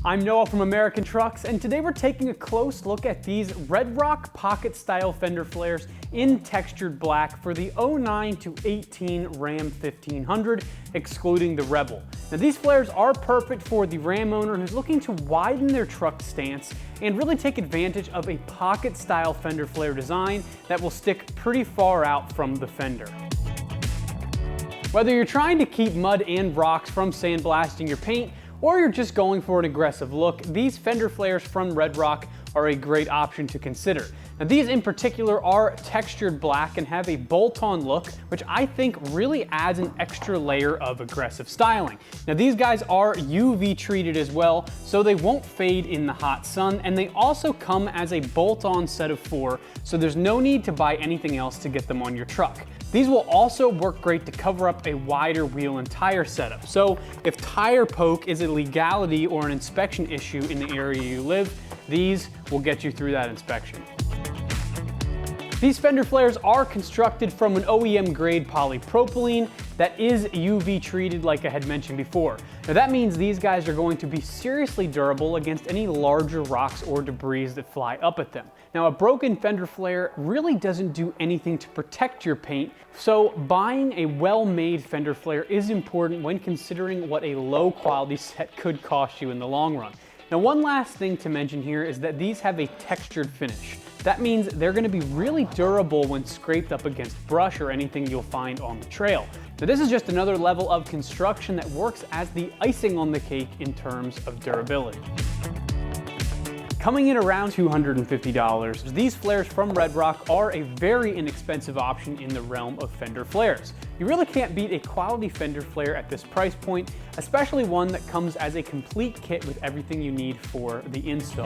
I'm Noah from American Trucks, and today we're taking a close look at these Red Rock pocket style fender flares in textured black for the 09 to 18 Ram 1500, excluding the Rebel. Now these flares are perfect for the Ram owner who's looking to widen their truck stance and really take advantage of a pocket style fender flare design that will stick pretty far out from the fender. Whether you're trying to keep mud and rocks from sandblasting your paint, or you're just going for an aggressive look, these fender flares from Red Rock are a great option to consider. Now these in particular are textured black and have a bolt-on look, which I think really adds an extra layer of aggressive styling. Now these guys are UV treated as well, so they won't fade in the hot sun, and they also come as a bolt-on set of 4, so there's no need to buy anything else to get them on your truck. These will also work great to cover up a wider wheel and tire setup. So if tire poke is a legality or an inspection issue in the area you live, these will get you through that inspection. These fender flares are constructed from an OEM grade polypropylene that is UV treated like I had mentioned before. Now that means these guys are going to be seriously durable against any larger rocks or debris that fly up at them. Now a broken fender flare really doesn't do anything to protect your paint, so buying a well-made fender flare is important when considering what a low quality set could cost you in the long run. Now one last thing to mention here is that these have a textured finish. That means they're going to be really durable when scraped up against brush or anything you'll find on the trail. Now this is just another level of construction that works as the icing on the cake in terms of durability. Coming in around $250, these flares from Red Rock are a very inexpensive option in the realm of fender flares. You really can't beat a quality fender flare at this price point, especially one that comes as a complete kit with everything you need for the install.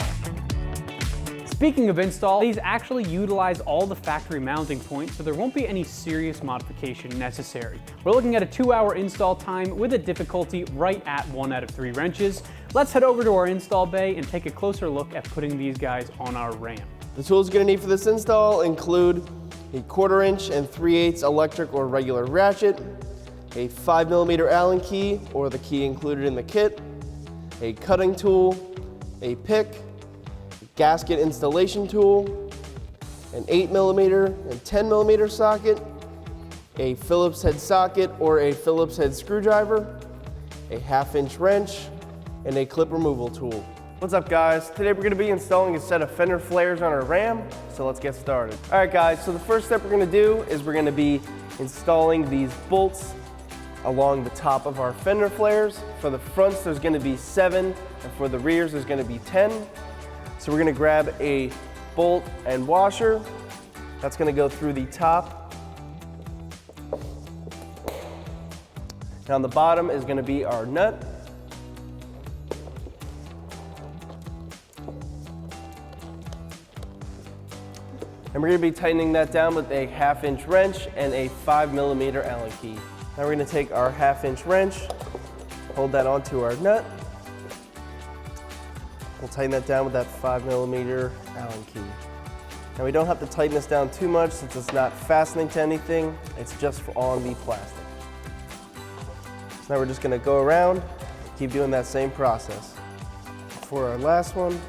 Speaking of install, these actually utilize all the factory mounting points, so there won't be any serious modification necessary. We're looking at a 2-hour install time with a difficulty right at 1 out of 3 wrenches. Let's head over to our install bay and take a closer look at putting these guys on our Ram. The tools you're going to need for this install include a 1/4 inch and 3/8 electric or regular ratchet, a 5mm Allen key or the key included in the kit, a cutting tool, a pick, gasket installation tool, an 8mm and 10mm socket, a Phillips head socket or a Phillips head screwdriver, a 1/2 inch wrench, and a clip removal tool. What's up guys? Today we're going to be installing a set of fender flares on our Ram, so let's get started. Alright guys, so the first step we're going to do is we're going to be installing these bolts along the top of our fender flares. For the fronts there's going to be 7, and for the rears there's going to be 10. So we're going to grab a bolt and washer. That's going to go through the top. Now on the bottom is going to be our nut. And we're going to be tightening that down with a 1/2 inch wrench and a 5mm Allen key. Now we're going to take our 1/2 inch wrench, hold that onto our nut. We'll tighten that down with that 5mm Allen key. Now we don't have to tighten this down too much since it's not fastening to anything, it's just on the plastic. So now we're just going to go around and keep doing that same process. For our last one,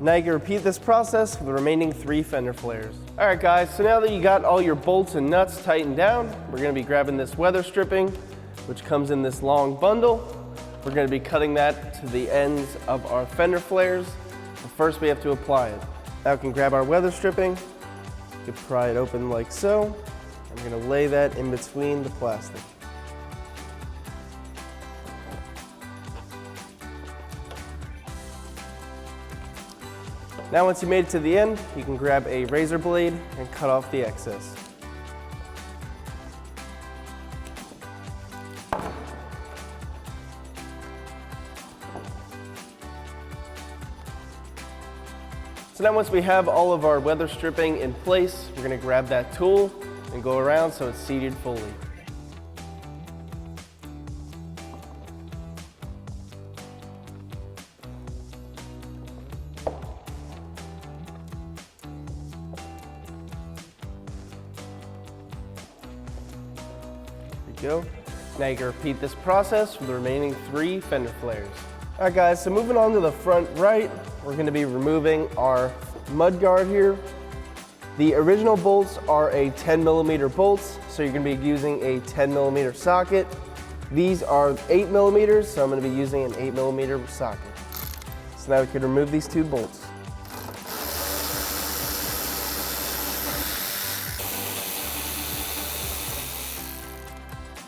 now you can repeat this process for the remaining 3 fender flares. Alright guys, so now that you got all your bolts and nuts tightened down, we're going to be grabbing this weather stripping, which comes in this long bundle. We're going to be cutting that to the ends of our fender flares. But first we have to apply it. Now we can grab our weather stripping, you can pry it open like so, and we're going to lay that in between the plastic. Now once you made it to the end, you can grab a razor blade and cut off the excess. So now once we have all of our weather stripping in place, we're going to grab that tool and go around so it's seated fully. go. Now you can repeat this process for the remaining 3 fender flares. All right guys, so moving on to the front right, we're gonna be removing our mud guard here. The original bolts are a 10mm bolts, so you're gonna be using a 10mm socket. These are 8mm, so I'm gonna be using an 8mm socket. So now we can remove these 2 bolts.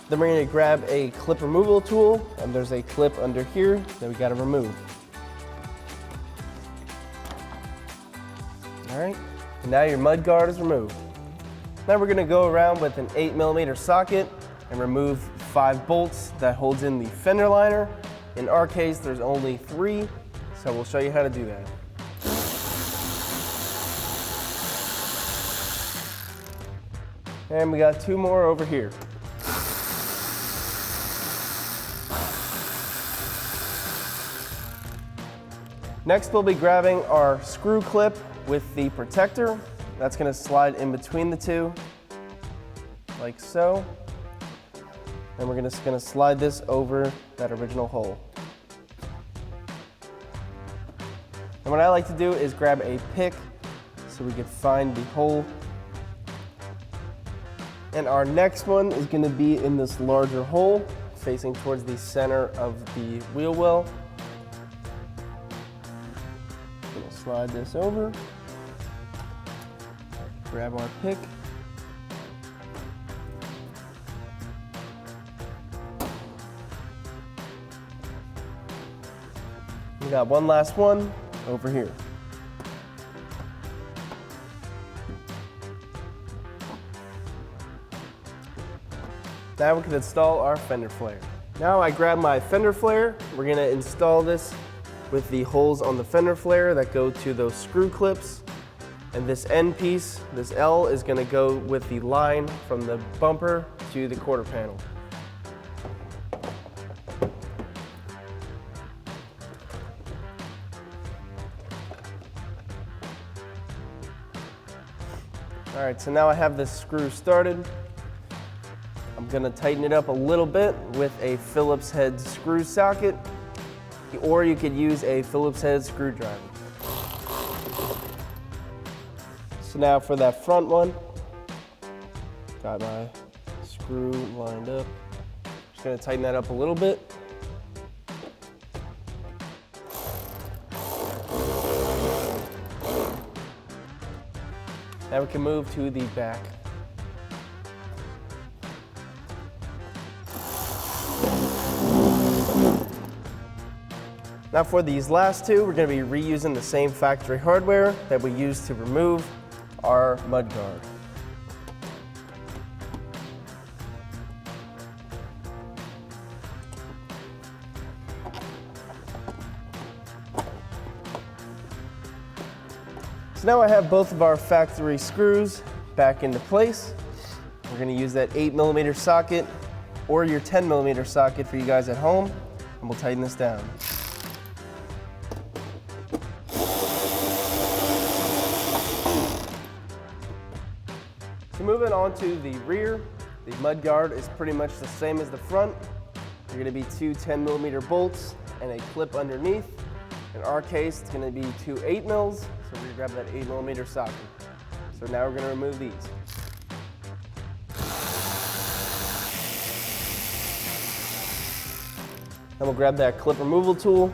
Then we're gonna grab a clip removal tool, and there's a clip under here that we gotta remove. All right, and now your mud guard is removed. Now we're gonna go around with an 8mm socket and remove 5 bolts that holds in the fender liner. In our case, there's only 3, so we'll show you how to do that. And we got 2 more over here. Next, we'll be grabbing our screw clip with the protector. That's gonna slide in between the 2, like so. And we're just gonna slide this over that original hole. And what I like to do is grab a pick so we can find the hole. And our next one is gonna be in this larger hole, facing towards the center of the wheel well. Slide this over, grab our pick, we got one last one over here. Now we can install our fender flare. Now I grab my fender flare, we're gonna install this with the holes on the fender flare that go to those screw clips. And this end piece, this L, is gonna go with the line from the bumper to the quarter panel. All right, so now I have this screw started. I'm gonna tighten it up a little bit with a Phillips head screw socket, or you could use a Phillips head screwdriver. So now for that front one, got my screw lined up. Just gonna tighten that up a little bit. Now we can move to the back. Now for these last 2, we're going to be reusing the same factory hardware that we used to remove our mud guard. So now I have both of our factory screws back into place. We're going to use that 8mm socket or your 10mm socket for you guys at home, and we'll tighten this down. So moving on to the rear, the mud guard is pretty much the same as the front. There are going to be 2 10mm bolts and a clip underneath. In our case, it's going to be 2 8mm, so we're going to grab that 8mm socket. So now we're going to remove these. Then we'll grab that clip removal tool.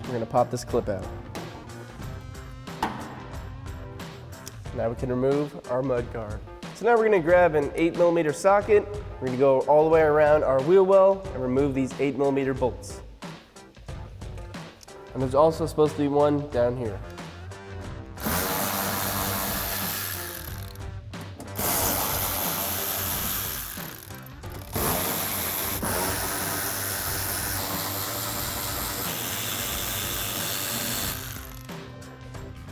We're going to pop this clip out. Now we can remove our mud guard. So now we're going to grab an 8mm socket. We're going to go all the way around our wheel well and remove these 8mm bolts. And there's also supposed to be one down here.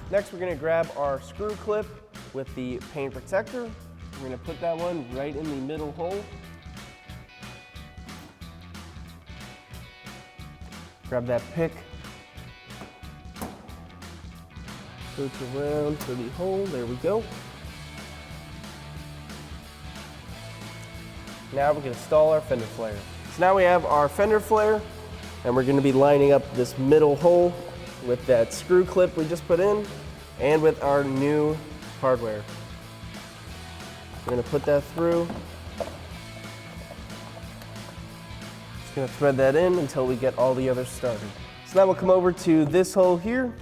Next, we're going to grab our screw clip with the paint protector. We're going to put that one right in the middle hole. Grab that pick. Coach around to the hole. There we go. Now we can install our fender flare. So now we have our fender flare, and we're going to be lining up this middle hole with that screw clip we just put in and with our new hardware. We're going to put that through. Just going to thread that in until we get all the others started. So now we'll come over to this hole here.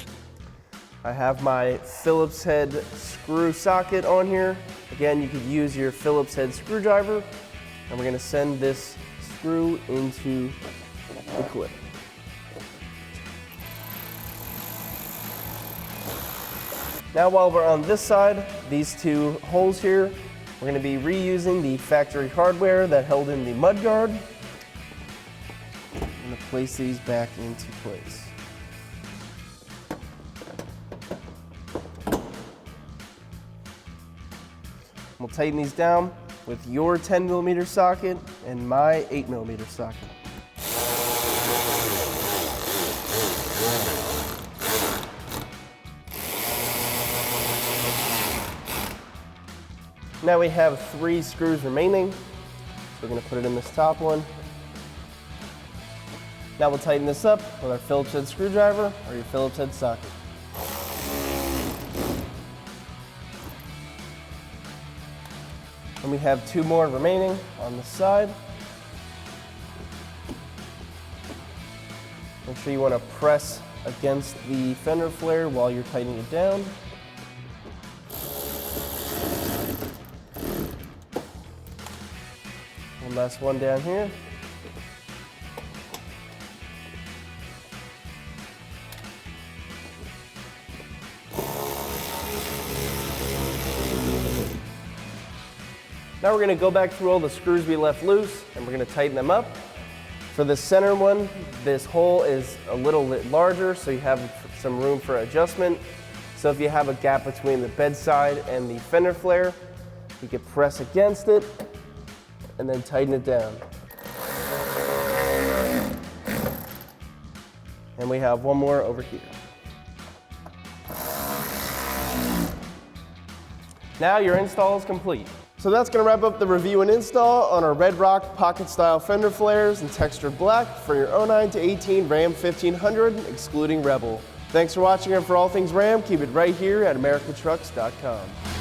I have my Phillips head screw socket on here. Again, you could use your Phillips head screwdriver, and we're going to send this screw into the clip. Now while we're on this side, these two holes here, we're going to be reusing the factory hardware that held in the mud guard. I'm going to place these back into place. We'll tighten these down with your 10mm socket and my 8mm socket. Now we have 3 screws remaining. So we're going to put it in this top one. Now we'll tighten this up with our Phillips head screwdriver or your Phillips head socket. And we have 2 more remaining on the side. Make sure you want to press against the fender flare while you're tightening it down. One last one down here. Now we're going to go back through all the screws we left loose and we're going to tighten them up. For the center one, this hole is a little bit larger, so you have some room for adjustment. So if you have a gap between the bedside and the fender flare, you can press against it and then tighten it down. And we have one more over here. Now your install is complete. So that's going to wrap up the review and install on our Red Rock pocket style fender flares in textured black for your 09 to 18 Ram 1500, excluding Rebel. Thanks for watching, and for all things Ram, keep it right here at AmericanTrucks.com.